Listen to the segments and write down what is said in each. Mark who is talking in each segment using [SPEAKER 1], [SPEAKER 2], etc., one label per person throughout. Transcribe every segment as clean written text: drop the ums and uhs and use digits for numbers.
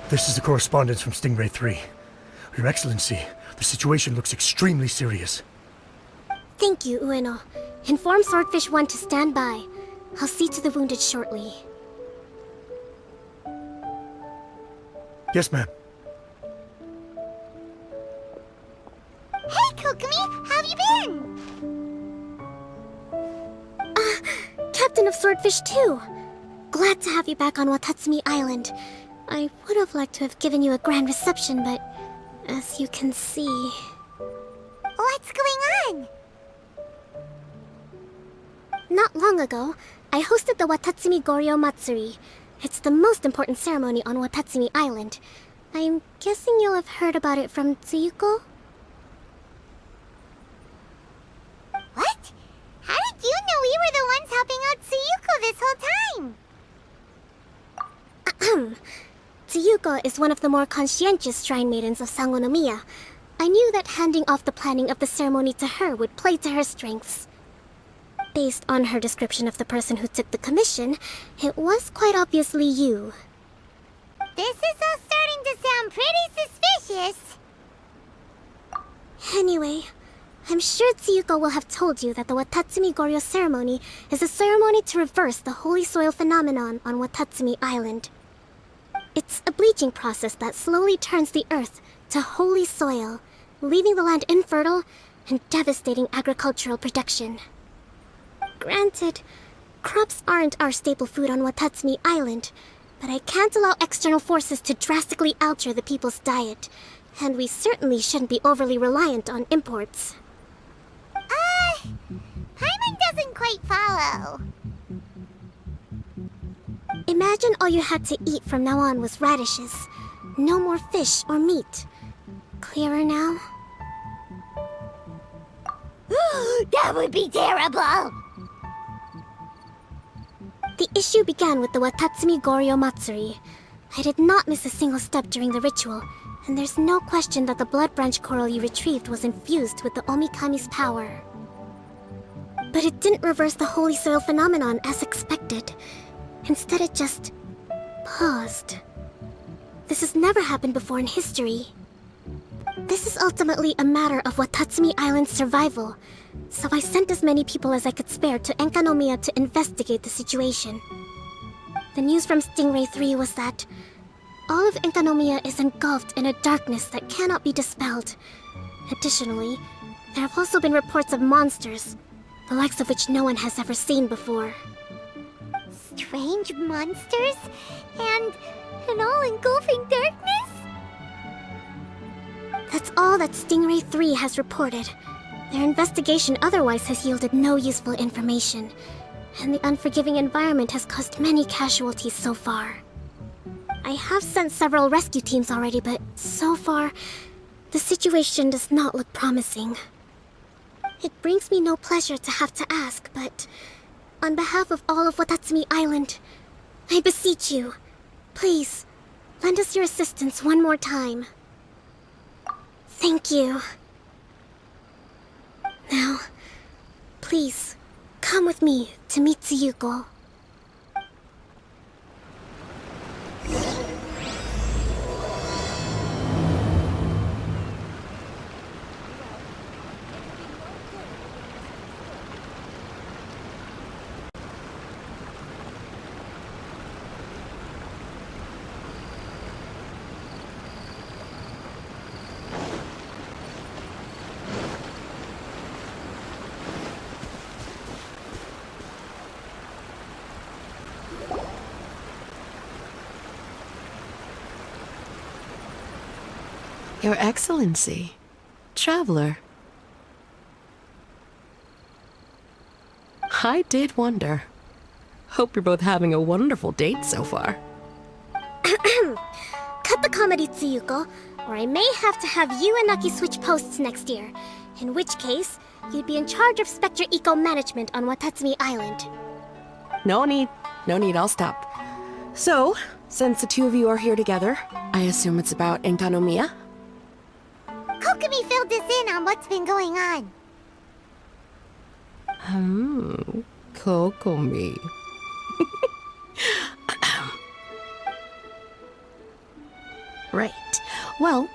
[SPEAKER 1] This is the correspondence from Stingray 3. Your Excellency, the situation looks extremely serious.
[SPEAKER 2] Thank you, Ueno. Inform Swordfish 1 to stand by. I'll see to the wounded shortly.
[SPEAKER 1] Yes, ma'am.
[SPEAKER 3] Hey, Kokomi! How have you been?
[SPEAKER 2] Captain of Swordfish 2! Glad to have you back on Watatsumi Island. I would have liked to have given you a grand reception, but as you can see...
[SPEAKER 3] What's going on?
[SPEAKER 2] Not long ago, I hosted the Watatsumi Goryo Matsuri. It's the most important ceremony on Watatsumi Island. I'm guessing you'll have heard about it from Tsuyuko?
[SPEAKER 3] What? How did you know we were the ones helping out Tsuyuko this whole time?
[SPEAKER 2] Tsuyuko is one of the more conscientious shrine maidens of enkanomiya. I knew that handing off the planning of the ceremony to her would play to her strengths. Based on her description of the person who took the commission, it was quite obviously you.
[SPEAKER 3] This is all starting to sound pretty suspicious.
[SPEAKER 2] Anyway, I'm sure Tsuyuko will have told you that the Watatsumi Goryo ceremony is a ceremony to reverse the holy soil phenomenon on Watatsumi Island. It's a bleaching process that slowly turns the earth to holy soil, leaving the land infertile and devastating agricultural production. Granted, crops aren't our staple food on Watatsumi Island, but I can't allow external forces to drastically alter the people's diet, and we certainly shouldn't be overly reliant on imports.
[SPEAKER 3] Paimon doesn't quite follow.
[SPEAKER 2] Imagine all you had to eat from now on was radishes. No more fish or meat. Clearer now?
[SPEAKER 3] That would be terrible!
[SPEAKER 2] The issue began with the Watatsumi Goryo Matsuri. I did not miss a single step during the ritual, and there's no question that the blood branch coral you retrieved was infused with the Omikami's power. But it didn't reverse the holy soil phenomenon as expected. Instead, it just paused. This has never happened before in history. This is ultimately a matter of Watatsumi Island's survival, so I sent as many people as I could spare to Enkanomiya to investigate the situation. The news from Stingray 3 was that all of Enkanomiya is engulfed in a darkness that cannot be dispelled. Additionally, there have also been reports of monsters, the likes of which no one has ever seen before.
[SPEAKER 3] Strange monsters? And an all-engulfing darkness?
[SPEAKER 2] That's all that Stingray 3 has reported. Their investigation otherwise has yielded no useful information, and the unforgiving environment has caused many casualties so far. I have sent several rescue teams already, but so far, the situation does not look promising. It brings me no pleasure to have to ask, but on behalf of all of Watatsumi Island, I beseech you, please, lend us your assistance one more time. Thank you. Now, please, come with me to meet Tsuyuko.
[SPEAKER 4] Your Excellency, traveler. I did wonder. Hope you're both having a wonderful date so far.
[SPEAKER 2] Cut the comedy, Tsuyuko. Or I may have to have you and Nucky switch posts next year, in which case, you'd be in charge of Spectre eco-management on Watatsumi Island.
[SPEAKER 4] No need, I'll stop. So, since the two of you are here together, I assume it's about enkanomiya?
[SPEAKER 3] Kokomi filled us in on what's been going on.
[SPEAKER 4] Kokomi. Right. Well,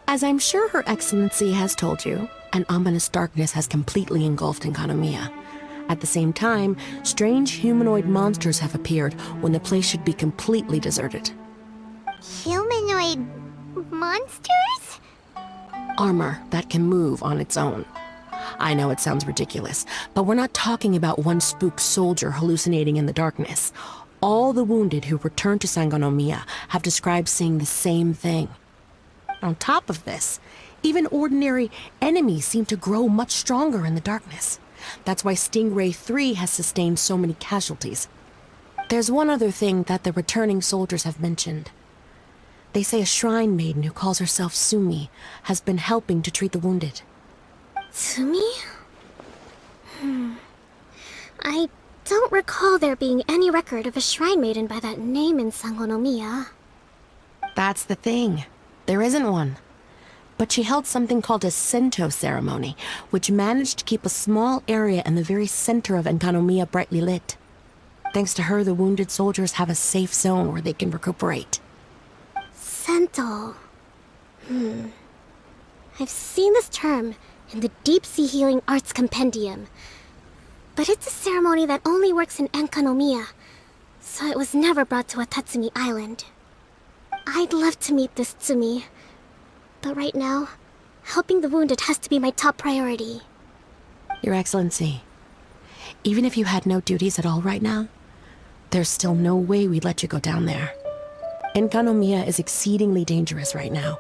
[SPEAKER 4] as I'm sure Her Excellency has told you, an ominous darkness has completely engulfed enkanomiya. At the same time, strange humanoid monsters have appeared when the place should be completely deserted.
[SPEAKER 3] Humanoid monsters?
[SPEAKER 4] Armor that can move on its own. I know it sounds ridiculous, but we're not talking about one spooked soldier hallucinating in the darkness. All the wounded who returned to Sangonomiya have described seeing the same thing. On top of this, even ordinary enemies seem to grow much stronger in the darkness. That's why Stingray 3 has sustained so many casualties. There's one other thing that the returning soldiers have mentioned. They say a shrine maiden who calls herself Sumi has been helping to treat the wounded.
[SPEAKER 2] Tsumi? I don't recall there being any record of a shrine maiden by that name in Sangonomiya.
[SPEAKER 4] That's the thing. There isn't one. But she held something called a Sento ceremony, which managed to keep a small area in the very center of enkanomiya brightly lit. Thanks to her, the wounded soldiers have a safe zone where they can recuperate.
[SPEAKER 2] Sento. I've seen this term in the Deep Sea Healing Arts Compendium. But it's a ceremony that only works in enkanomiya, so it was never brought to Watatsumi Island. I'd love to meet this Tsumi, but right now, helping the wounded has to be my top priority.
[SPEAKER 4] Your Excellency, even if you had no duties at all right now, there's still no way we'd let you go down there. Enkanomiya is exceedingly dangerous right now.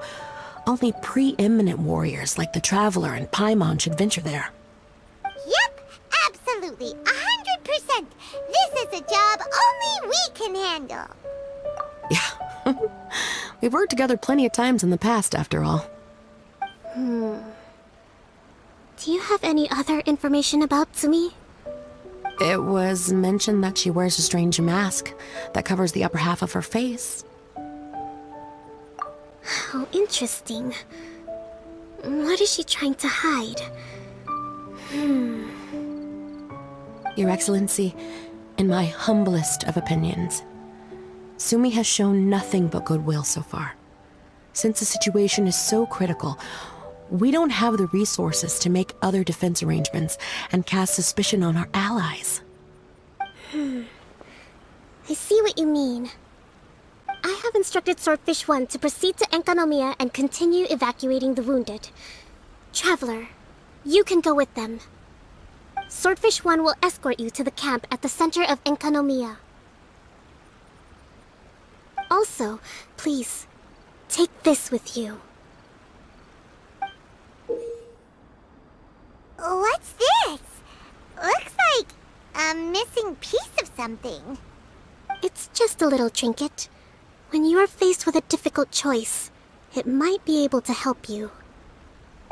[SPEAKER 4] Only preeminent warriors like the Traveler and Paimon should venture there.
[SPEAKER 3] Yep, absolutely, 100%. This is a job only we can handle.
[SPEAKER 4] Yeah. We've worked together plenty of times in the past, after all.
[SPEAKER 2] Do you have any other information about Tsumi?
[SPEAKER 4] It was mentioned that she wears a strange mask that covers the upper half of her face.
[SPEAKER 2] How interesting. What is she trying to hide?
[SPEAKER 4] Your Excellency, in my humblest of opinions, Sumi has shown nothing but goodwill so far. Since the situation is so critical, we don't have the resources to make other defense arrangements and cast suspicion on our allies.
[SPEAKER 2] I see what you mean. I have instructed Swordfish 1 to proceed to enkanomiya and continue evacuating the wounded. Traveler, you can go with them. Swordfish 1 will escort you to the camp at the center of enkanomiya. Also, please, take this with you.
[SPEAKER 3] What's this? Looks like a missing piece of something.
[SPEAKER 2] It's just a little trinket. When you are faced with a difficult choice, it might be able to help you.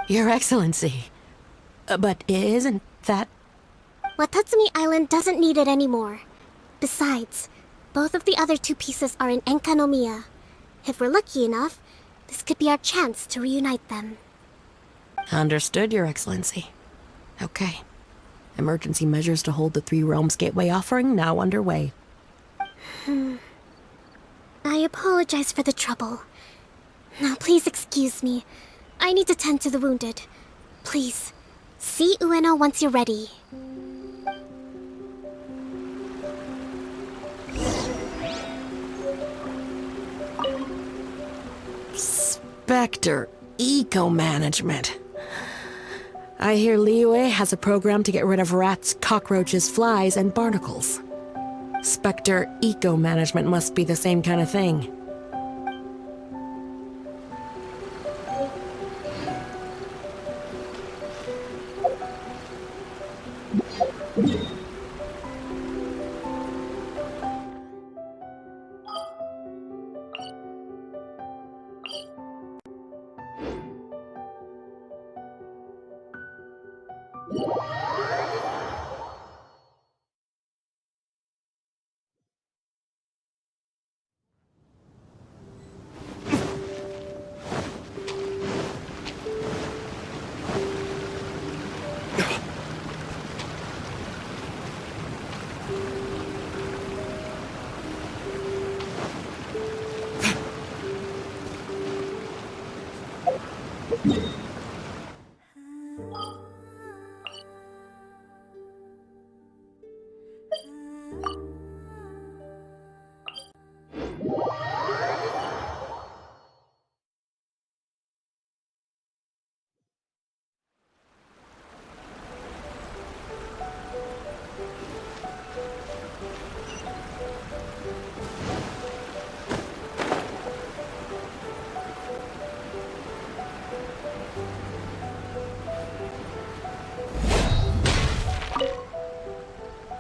[SPEAKER 4] Your Excellency, but isn't that...
[SPEAKER 2] Watatsumi Island doesn't need it anymore. Besides, both of the other two pieces are in enkanomiya. If we're lucky enough, this could be our chance to reunite them.
[SPEAKER 4] Understood, Your Excellency. Okay. Emergency measures to hold the Three Realms Gateway offering now underway.
[SPEAKER 2] I apologize for the trouble. Now please excuse me. I need to tend to the wounded. Please, see Ueno once you're ready.
[SPEAKER 4] Spectre eco-management. I hear Liyue has a program to get rid of rats, cockroaches, flies, and barnacles. Spectre eco-management must be the same kind of thing.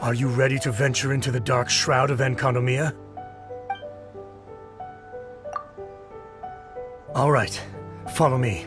[SPEAKER 1] Are you ready to venture into the dark shroud of Enkanomiya? All right, follow me.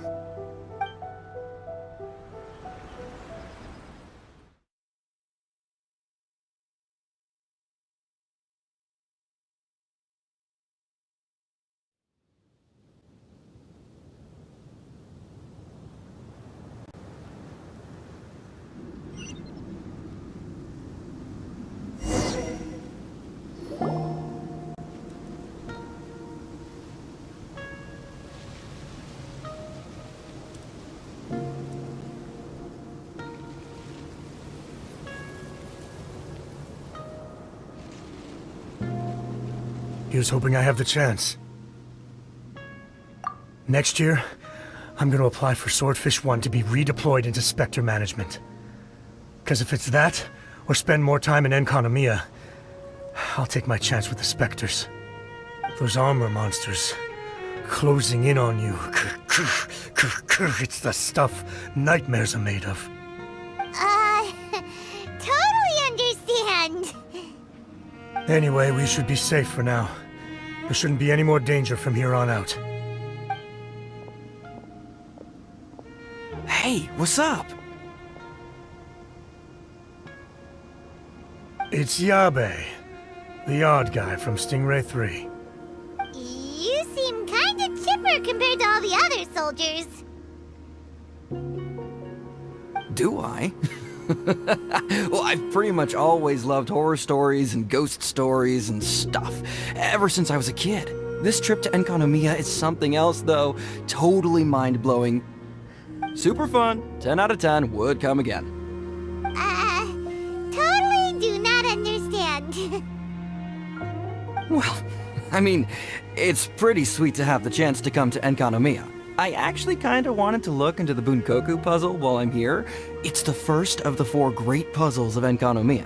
[SPEAKER 1] Here's hoping I have the chance. Next year, I'm gonna apply for Swordfish 1 to be redeployed into Spectre management. Cause if it's that, or spend more time in Enkanomiya, I'll take my chance with the Spectres. Those armor monsters, closing in on you. It's the stuff nightmares are made of.
[SPEAKER 3] Totally understand.
[SPEAKER 1] Anyway, we should be safe for now. There shouldn't be any more danger from here on out.
[SPEAKER 5] Hey, what's up?
[SPEAKER 1] It's Yabe, the odd guy from Stingray 3.
[SPEAKER 3] You seem kinda chipper compared to all the other soldiers.
[SPEAKER 5] Do I? Well, I've pretty much always loved horror stories and ghost stories and stuff, ever since I was a kid. This trip to Enkanomiya is something else, though. Totally mind-blowing. Super fun. 10 out of 10 would come again.
[SPEAKER 3] Totally do not understand.
[SPEAKER 5] Well, I mean, it's pretty sweet to have the chance to come to Enkanomiya. I actually kinda wanted to look into the Bunkoku puzzle while I'm here. It's the first of the 4 great puzzles of Enkanomiya.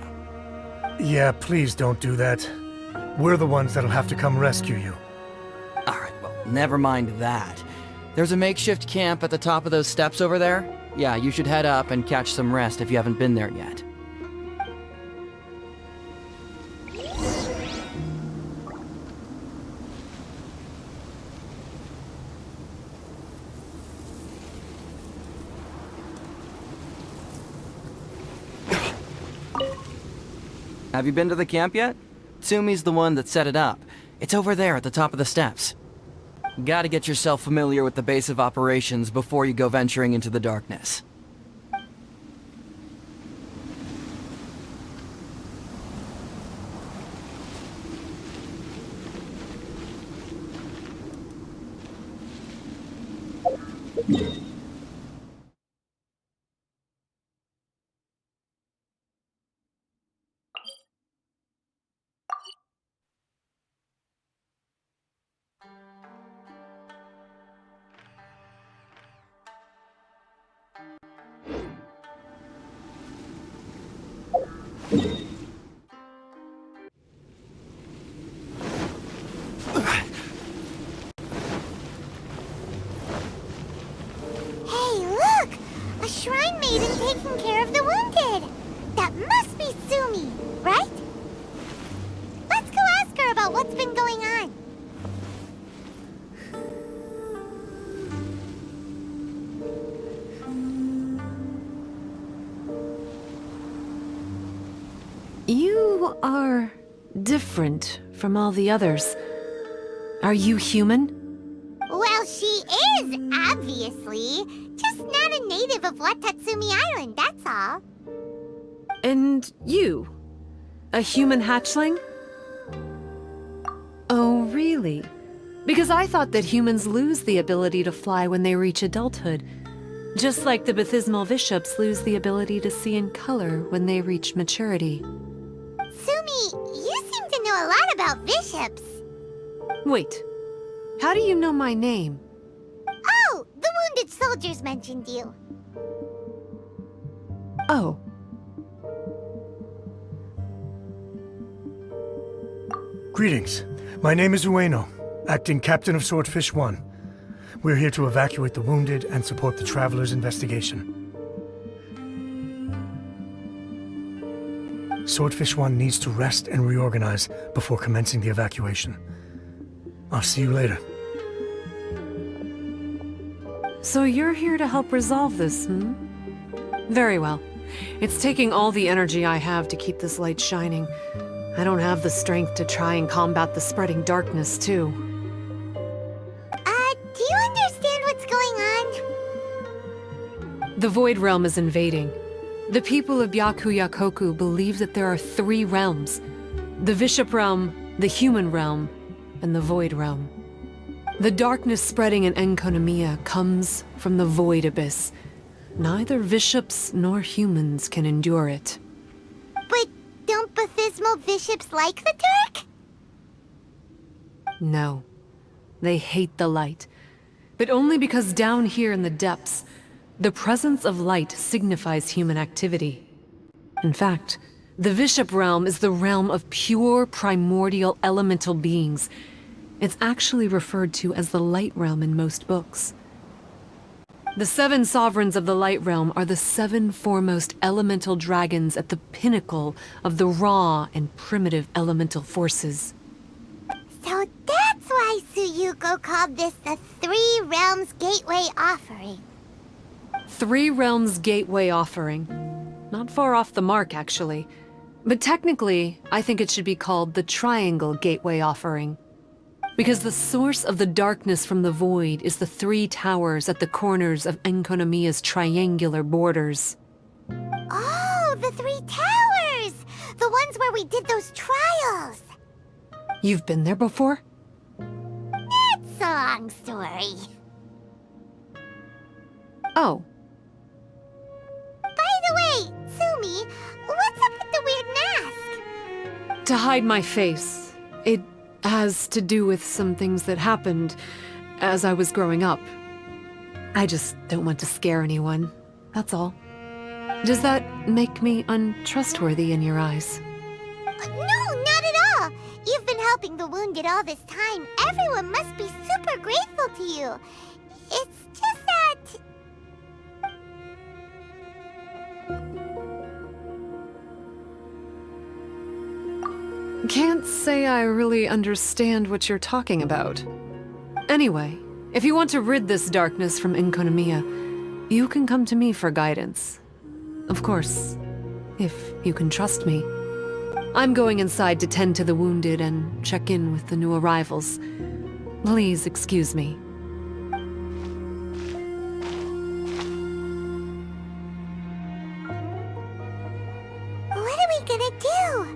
[SPEAKER 1] Yeah, please don't do that. We're the ones that'll have to come rescue you.
[SPEAKER 5] Alright, well, never mind that. There's a makeshift camp at the top of those steps over there. Yeah, you should head up and catch some rest if you haven't been there yet. Have you been to the camp yet? Tsumi's the one that set it up. It's over there at the top of the steps. Gotta get yourself familiar with the base of operations before you go venturing into the darkness.
[SPEAKER 3] Hey, look! A shrine maiden taking care of the wounded! That must be Sumi, right? Let's go ask her about what's been going on.
[SPEAKER 6] You are different from all the others. Are you human?
[SPEAKER 3] Well, she is, obviously. Just not a native of Watatsumi Island, that's all.
[SPEAKER 6] And you? A human hatchling? Oh, really? Because I thought that humans lose the ability to fly when they reach adulthood. Just like the baptismal bishops lose the ability to see in color when they reach maturity.
[SPEAKER 3] Sumi, you seem to know a lot about bishops.
[SPEAKER 6] Wait, how do you know my name?
[SPEAKER 3] Oh, the wounded soldiers mentioned you.
[SPEAKER 6] Oh.
[SPEAKER 1] Greetings. My name is Ueno, acting captain of Swordfish 1. We're here to evacuate the wounded and support the traveler's investigation. Swordfish 1 needs to rest and reorganize before commencing the evacuation. I'll see you later.
[SPEAKER 6] So you're here to help resolve this, hmm? Very well. It's taking all the energy I have to keep this light shining. I don't have the strength to try and combat the spreading darkness, too.
[SPEAKER 3] Do you understand what's going on?
[SPEAKER 6] The Void Realm is invading. The people of Byakuyakoku believe that there are 3 realms. The Bishop Realm, the Human Realm, and the Void Realm. The darkness spreading in Enkanomiya comes from the Void Abyss. Neither bishops nor humans can endure it.
[SPEAKER 3] But don't baptismal bishops like the dark?
[SPEAKER 6] No. They hate the light. But only because down here in the depths, the presence of light signifies human activity. In fact, the Bishop Realm is the realm of pure, primordial, elemental beings. It's actually referred to as the Light Realm in most books. The 7 sovereigns of the Light Realm are the 7 foremost elemental dragons at the pinnacle of the raw and primitive elemental forces.
[SPEAKER 3] So that's why Tsuyuko called this the Three Realms Gateway Offering.
[SPEAKER 6] 3 Realms Gateway Offering. Not far off the mark, actually. But technically, I think it should be called the Triangle Gateway Offering. Because the source of the darkness from the void is the 3 towers at the corners of Enkanomiya's triangular borders.
[SPEAKER 3] Oh, the 3 towers! The ones where we did those trials!
[SPEAKER 6] You've been there before?
[SPEAKER 3] It's a long story.
[SPEAKER 6] Oh.
[SPEAKER 3] By the way, Sumi, what's up with the weird mask?
[SPEAKER 6] To hide my face. It has to do with some things that happened as I was growing up. I just don't want to scare anyone, that's all. Does that make me untrustworthy in your eyes?
[SPEAKER 3] No, not at all! You've been helping the wounded all this time. Everyone must be super grateful to you. It's just that...
[SPEAKER 6] Can't say I really understand what you're talking about. Anyway, if you want to rid this darkness from Enkanomiya, you can come to me for guidance. Of course, if you can trust me. I'm going inside to tend to the wounded and check in with the new arrivals. Please excuse me.
[SPEAKER 3] What are we gonna do?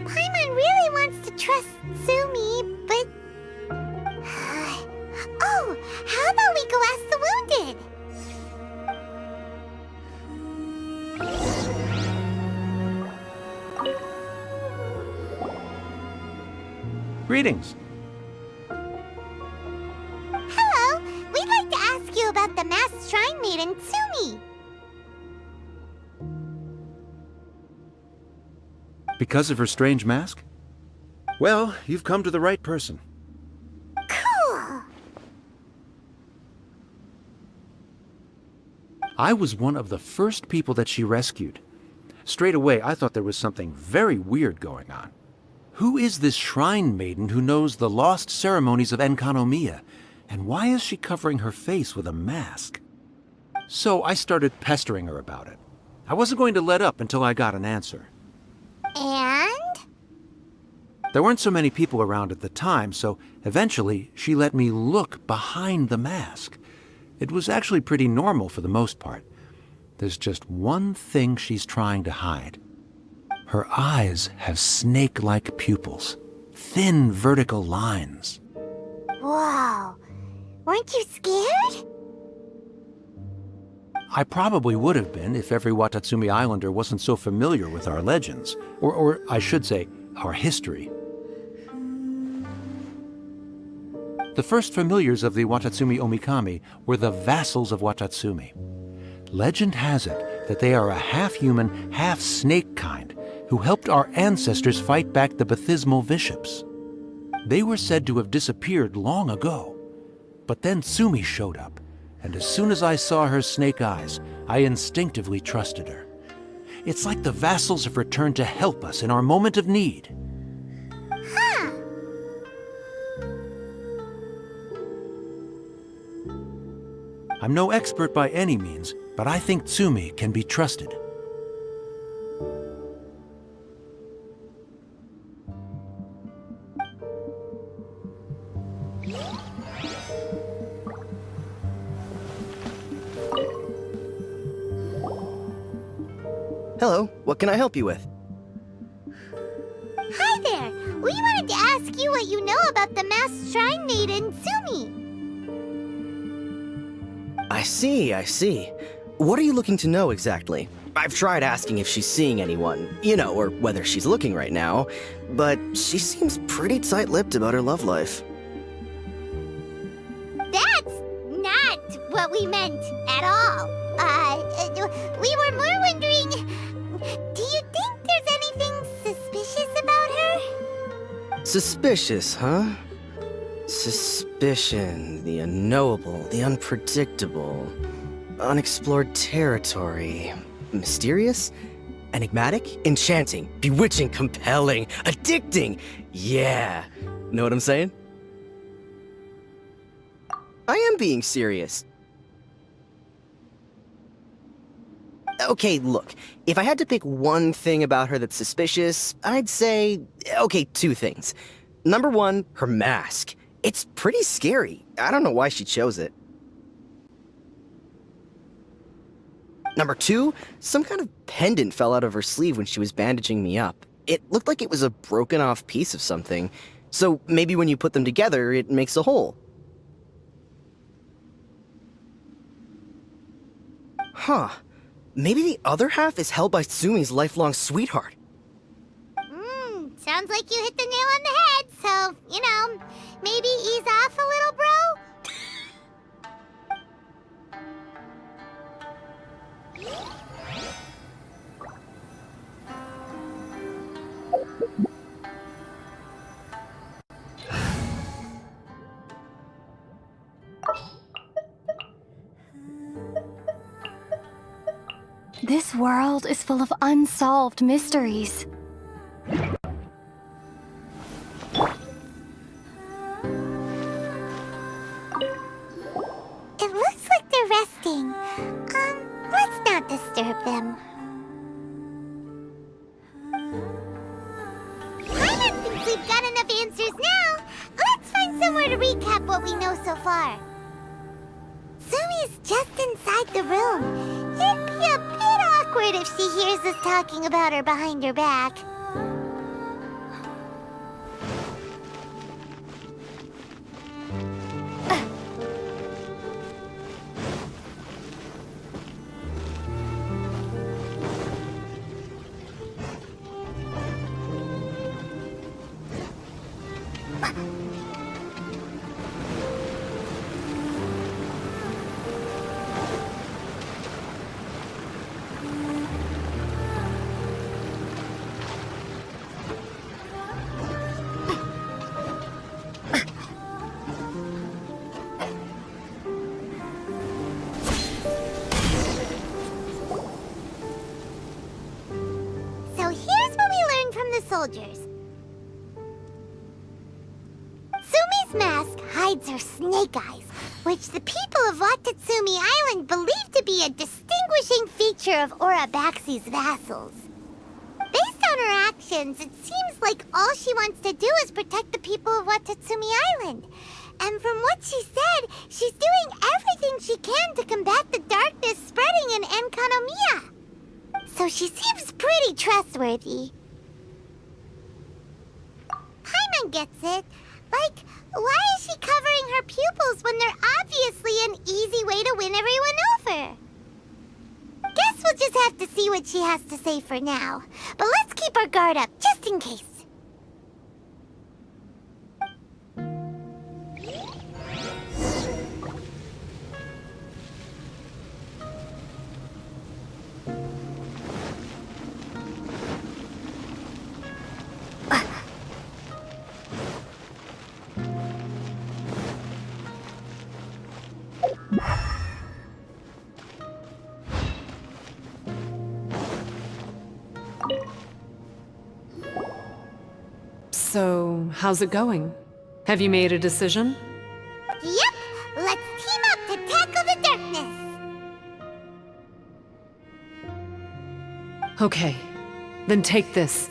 [SPEAKER 3] Paimon really wants to trust Sumi, but... Oh, how about we go ask the wounded?
[SPEAKER 7] Greetings.
[SPEAKER 3] Hello, we'd like to ask you about the masked shrine maiden, Sumi.
[SPEAKER 7] Because of her strange mask? Well, you've come to the right person.
[SPEAKER 3] Cool.
[SPEAKER 7] I was one of the first people that she rescued. Straight away, I thought there was something very weird going on. Who is this shrine maiden who knows the lost ceremonies of Enkanomiya? And why is she covering her face with a mask? So I started pestering her about it. I wasn't going to let up until I got an answer.
[SPEAKER 3] And?
[SPEAKER 7] There weren't so many people around at the time, so eventually she let me look behind the mask. It was actually pretty normal for the most part. There's just one thing she's trying to hide. Her eyes have snake-like pupils, thin vertical lines.
[SPEAKER 3] Whoa. Weren't you scared?
[SPEAKER 7] I probably would have been if every Watatsumi Islander wasn't so familiar with our legends, or I should say, our history. The first familiars of the Watatsumi Omikami were the vassals of Watatsumi. Legend has it that they are a half-human, half-snake kind who helped our ancestors fight back the Bathismal Bishops. They were said to have disappeared long ago. But then Tsumi showed up, and as soon as I saw her snake eyes, I instinctively trusted her. It's like the vassals have returned to help us in our moment of need.
[SPEAKER 3] Huh.
[SPEAKER 7] I'm no expert by any means, but I think Tsumi can be trusted.
[SPEAKER 8] Hello, what can I help you with?
[SPEAKER 3] Hi there. We wanted to ask you what you know about the masked shrine maiden, Sumi.
[SPEAKER 8] I see. What are you looking to know exactly? I've tried asking if she's seeing anyone, or whether she's looking right now, but she seems pretty tight-lipped about her love life.
[SPEAKER 3] That's not what we meant at all. We were more wondering, do you think there's anything suspicious about her?
[SPEAKER 8] Suspicious, huh? Suspicion, the unknowable, the unpredictable, unexplored territory. Mysterious? Enigmatic? Enchanting? Bewitching? Compelling? Addicting? Yeah. Know what I'm saying? I am being serious. Okay, look, if I had to pick one thing about her that's suspicious, I'd say, two things. Number one, her mask. It's pretty scary. I don't know why she chose it. Number two, some kind of pendant fell out of her sleeve when she was bandaging me up. It looked like it was a broken off piece of something. So maybe when you put them together, it makes a whole. Huh. Maybe the other half is held by Tsumi's lifelong sweetheart.
[SPEAKER 3] Sounds like you hit the nail on the head, so, maybe ease off a little, bro?
[SPEAKER 9] This world is full of unsolved mysteries.
[SPEAKER 3] It looks like they're resting. Let's not disturb them. Paimon thinks we've got enough answers now. Let's find somewhere to recap what we know so far. Sumi's just inside the room. It'd be a bit awkward if she hears us talking about her behind her back. Soldiers. Sumi's mask hides her snake eyes, which the people of Watatsumi Island believe to be a distinguishing feature of Urabaxi's vassals. Based on her actions, it seems like all she wants to do is protect the people of Watatsumi Island. And from what she said, she's doing everything she can to combat the darkness spreading in Enkanomiya. So she seems pretty trustworthy. Paimon gets it. Like, why is she covering her pupils when they're obviously an easy way to win everyone over? Guess we'll just have to see what she has to say for now. But let's keep our guard up, just in case.
[SPEAKER 6] So, how's it going? Have you made a decision?
[SPEAKER 3] Yep, let's team up to tackle the darkness.
[SPEAKER 6] Okay, then take this.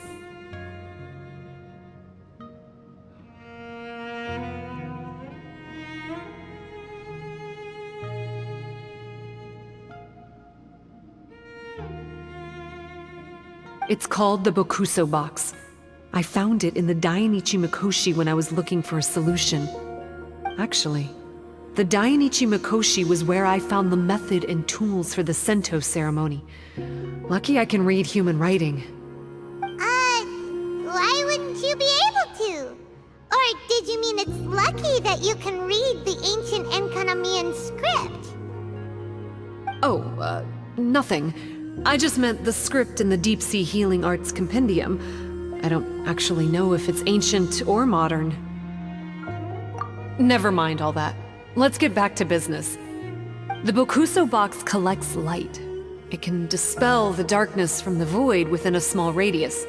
[SPEAKER 6] It's called the Bokuso box. I found it in the Dainichi Mikoshi when I was looking for a solution. Actually, the Dainichi Mikoshi was where I found the method and tools for the Sento ceremony. Lucky I can read human writing.
[SPEAKER 3] Why wouldn't you be able to? Or did you mean it's lucky that you can read the ancient Enkanomiyan script?
[SPEAKER 6] Oh, nothing. I just meant the script in the Deep Sea Healing Arts Compendium. I don't actually know if it's ancient or modern. Never mind all that. Let's get back to business. The Bokuso box collects light. It can dispel the darkness from the void within a small radius.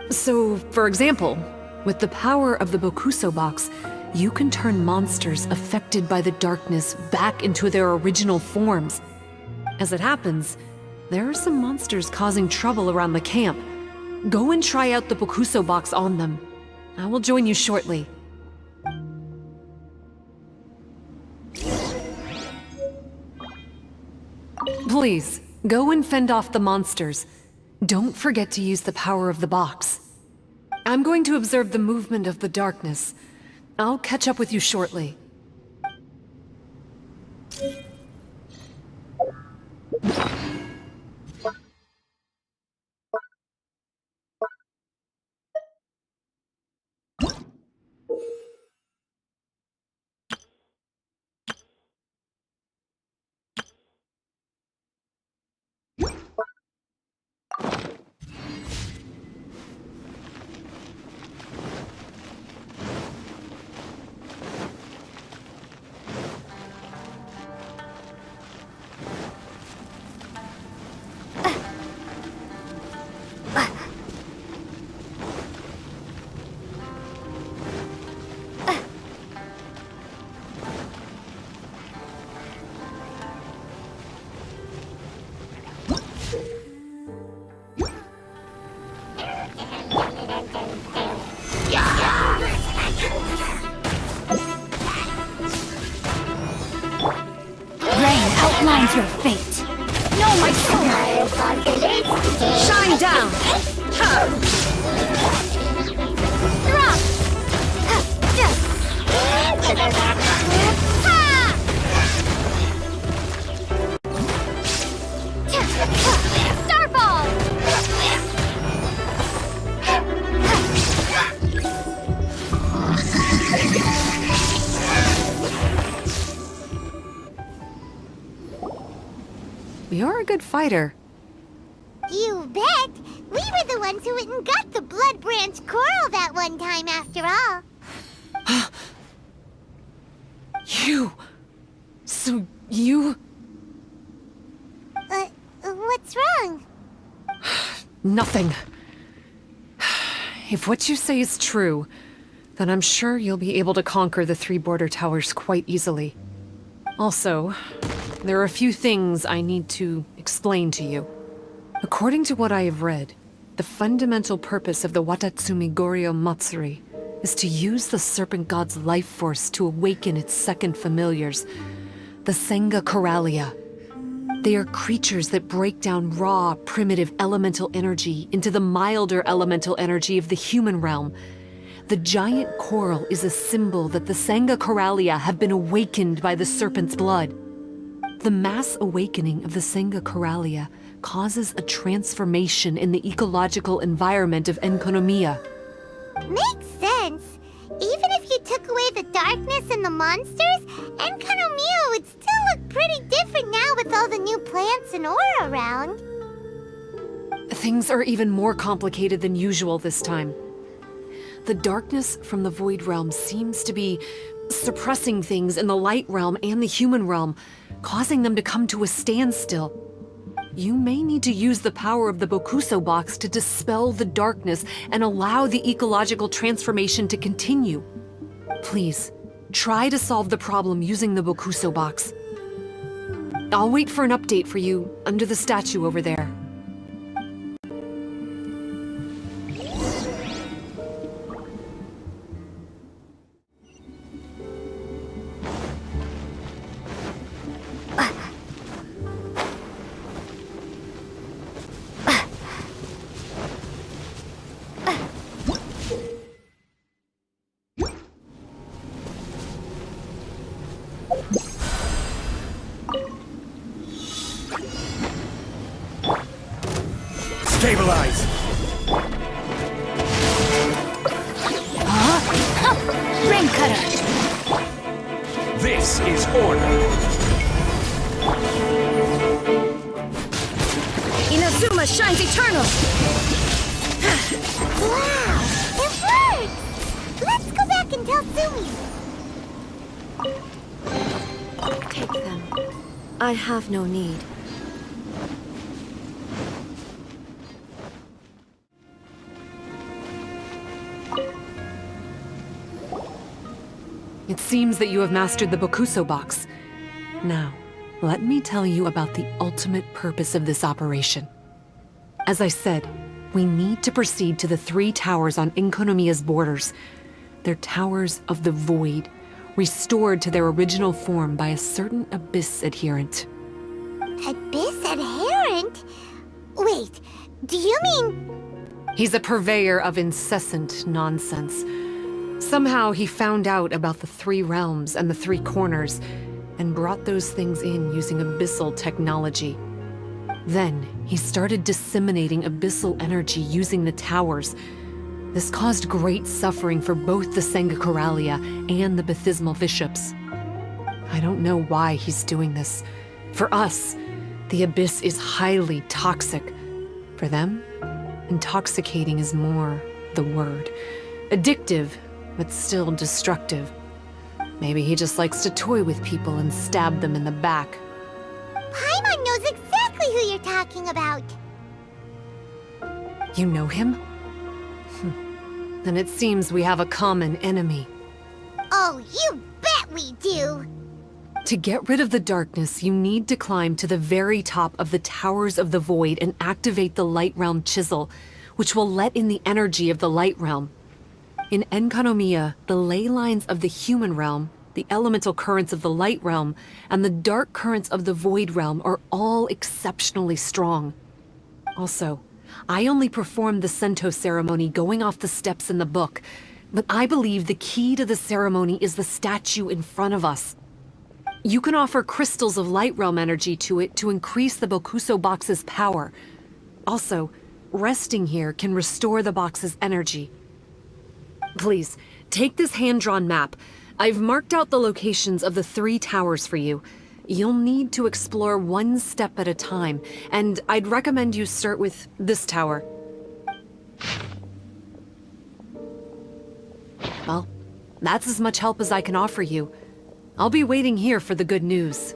[SPEAKER 6] So, for example, with the power of the Bokuso box, you can turn monsters affected by the darkness back into their original forms. As it happens, there are some monsters causing trouble around the camp. Go and try out the Bokuso box on them. I will join you shortly. Please, go and fend off the monsters. Don't forget to use the power of the box. I'm going to observe the movement of the darkness. I'll catch up with you shortly.
[SPEAKER 9] Outlines your fate. Know my soul. Shine down. Starball.
[SPEAKER 6] You're a good fighter.
[SPEAKER 3] You bet! We were the ones who went and got the Blood Branch Coral that one time, after all.
[SPEAKER 6] So you...
[SPEAKER 3] What's wrong?
[SPEAKER 6] Nothing. If what you say is true, then I'm sure you'll be able to conquer the 3 border towers quite easily. Also, there are a few things I need to explain to you. According to what I have read, The fundamental purpose of the Watatsumi Goryo Matsuri is to use the serpent god's life force to awaken its second familiars, the Senga Coralia. They are creatures that break down raw, primitive elemental energy into the milder elemental energy of the human realm. The giant coral is a symbol that the Senga Coralia have been awakened by the serpent's blood. The mass awakening of the Senga Coralia causes a transformation in the ecological environment of Enkanomiya.
[SPEAKER 3] Makes sense. Even if you took away the darkness and the monsters, Enkanomiya would still look pretty different now with all the new plants and aura around.
[SPEAKER 6] Things are even more complicated than usual this time. The darkness from the Void Realm seems to be suppressing things in the Light Realm and the Human Realm, causing them to come to a standstill. You may need to use the power of the Bokuso box to dispel the darkness and allow the ecological transformation to continue. Please, try to solve the problem using the Bokuso box. I'll wait for an update for you under the statue over there.
[SPEAKER 1] Stabilize!
[SPEAKER 9] Rain cutter!
[SPEAKER 1] This is order!
[SPEAKER 9] Inazuma shines eternal!
[SPEAKER 3] Wow! It works! Let's go back and tell Sumi.
[SPEAKER 9] Take them. I have no need.
[SPEAKER 6] It seems that you have mastered the Bokuso box. Now, let me tell you about the ultimate purpose of this operation. As I said, we need to proceed to the 3 towers on Enkanomiya's borders. They're towers of the void, restored to their original form by a certain Abyss adherent.
[SPEAKER 3] Abyss adherent? Wait, do you mean...
[SPEAKER 6] He's a purveyor of incessant nonsense. Somehow he found out about the 3 realms and the 3 corners, and brought those things in using abyssal technology. Then he started disseminating abyssal energy using the towers. This caused great suffering for both the Senga Coralia and the Bathysmal Bishops. I don't know why he's doing this. For us, the Abyss is highly toxic. For them, intoxicating is more the word. Addictive, but still destructive. Maybe he just likes to toy with people and stab them in the back.
[SPEAKER 3] Paimon knows exactly who you're talking about.
[SPEAKER 6] You know him? Then it seems we have a common enemy.
[SPEAKER 3] Oh, you bet we do!
[SPEAKER 6] To get rid of the darkness, you need to climb to the very top of the Towers of the Void and activate the Light Realm Chisel, which will let in the energy of the Light Realm. In Enkanomiya, the ley lines of the human realm, the elemental currents of the Light Realm, and the dark currents of the Void Realm are all exceptionally strong. Also, I only performed the Sento ceremony going off the steps in the book, but I believe the key to the ceremony is the statue in front of us. You can offer crystals of Light Realm energy to it to increase the Bokuso box's power. Also, resting here can restore the box's energy. Please, take this hand-drawn map. I've marked out the locations of the 3 towers for you. You'll need to explore one step at a time, and I'd recommend you start with this tower. Well, that's as much help as I can offer you. I'll be waiting here for the good news.